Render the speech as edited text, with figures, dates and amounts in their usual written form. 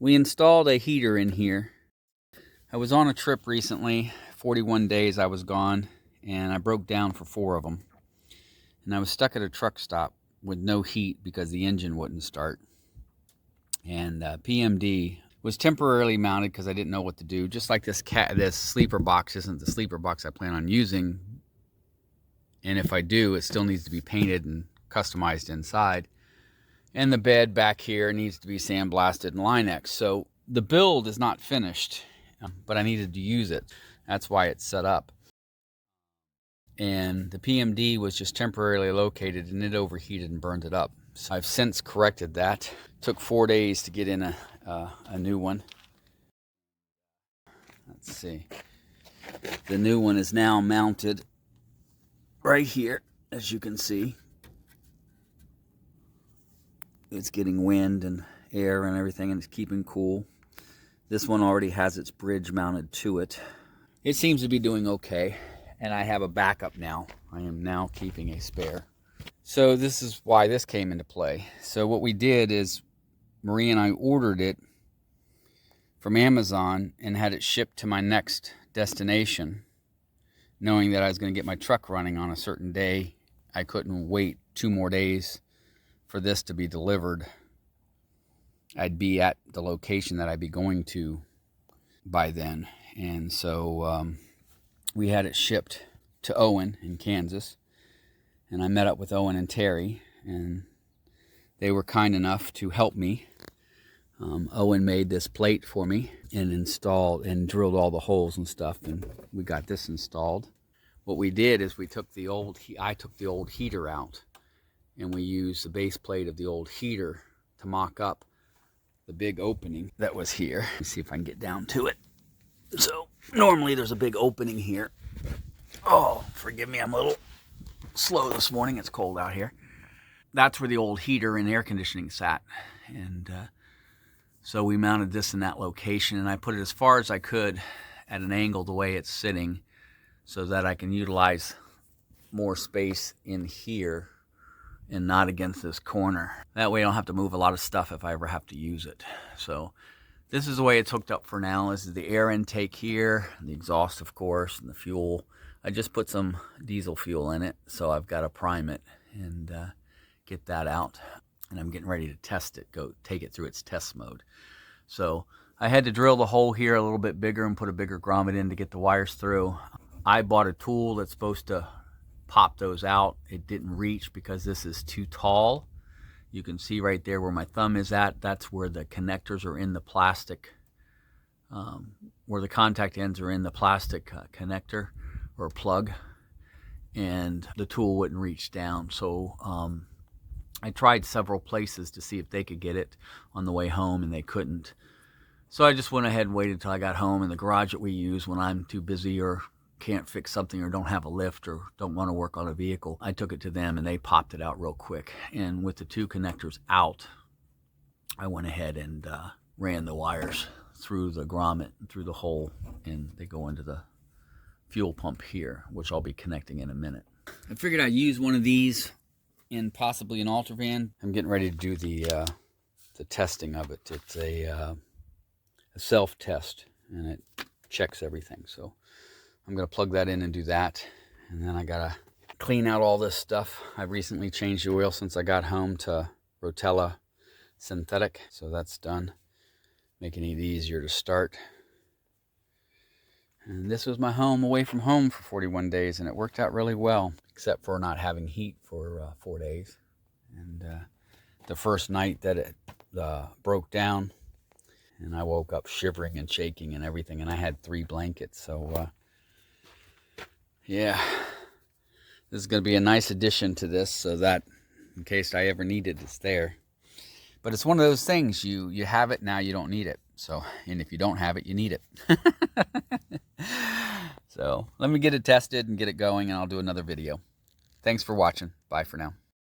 We installed a heater in here. I was on a trip recently, 41 days I was gone, and I broke down for 4 of them. And I was stuck at a truck stop with no heat because the engine wouldn't start. And PMD was temporarily mounted because I didn't know what to do. Just like this sleeper box isn't the sleeper box I plan on using. And if I do, it still needs to be painted and customized inside. And the bed back here needs to be sandblasted and Line-X. So the build is not finished, but I needed to use it. That's why it's set up. And the PMD was just temporarily located and it overheated and burned it up. So I've since corrected that. Took 4 days to get in a new one. Let's see. The new one is now mounted right here, as you can see. It's getting wind and air and everything, and it's keeping cool. This one already has its bridge mounted to it. It seems to be doing okay, and I have a backup now. I am now keeping a spare. So this is why this came into play. So what we did is Marie and I ordered it from Amazon and had it shipped to my next destination, knowing that I was going to get my truck running on a certain day. I couldn't wait 2 more days for this to be delivered. I'd be at the location that I'd be going to by then. And so we had it shipped to Owen in Kansas. And I met up with Owen and Terry, and they were kind enough to help me. Owen made this plate for me and installed and drilled all the holes and stuff, and we got this installed. What we did is I took the old heater out, and we used the base plate of the old heater to mock up the big opening that was here. Let me see if I can get down to it. So normally there's a big opening here. Oh, forgive me, I'm a little slow this morning. It's cold out here. That's where the old heater and air conditioning sat. And so we mounted this in that location, and I put it as far as I could at an angle the way it's sitting so that I can utilize more space in here and not against this corner. That way I don't have to move a lot of stuff if I ever have to use it. So this is the way it's hooked up for now. This is the air intake here, the exhaust of course, and the fuel. I just put some diesel fuel in it, so I've got to prime it and get that out. And I'm getting ready to test it, take it through its test mode. So I had to drill the hole here a little bit bigger and put a bigger grommet in to get the wires through. I bought a tool that's supposed to pop those out. It didn't reach because this is too tall. You can see right there where my thumb is at. That's where the connectors are in the plastic, where the contact ends are in the plastic connector or plug, and the tool wouldn't reach down. So I tried several places to see if they could get it on the way home, and they couldn't. So I just went ahead and waited until I got home in the garage that we use when I'm too busy or can't fix something or don't have a lift or don't want to work on a vehicle. I took it to them and they popped it out real quick. And with the 2 connectors out, I went ahead and ran the wires through the grommet, through the hole, and they go into the fuel pump here, which I'll be connecting in a minute. I figured I'd use one of these in possibly an Ultravan. I'm getting ready to do the testing of it. It's a self-test, and it checks everything. So I'm going to plug that in and do that. And then I got to clean out all this stuff. I recently changed the oil since I got home to Rotella synthetic. So that's done, making it easier to start. And this was my home away from home for 41 days, and it worked out really well, except for not having heat for 4 days. And the first night that it broke down, and I woke up shivering and shaking and everything, and I had 3 blankets. So yeah, this is going to be a nice addition to this, so that in case I ever need it, it's there. But it's one of those things, you have it, now you don't need it. So, and if you don't have it, you need it. So let me get it tested and get it going, and I'll do another video. Thanks for watching. Bye for now.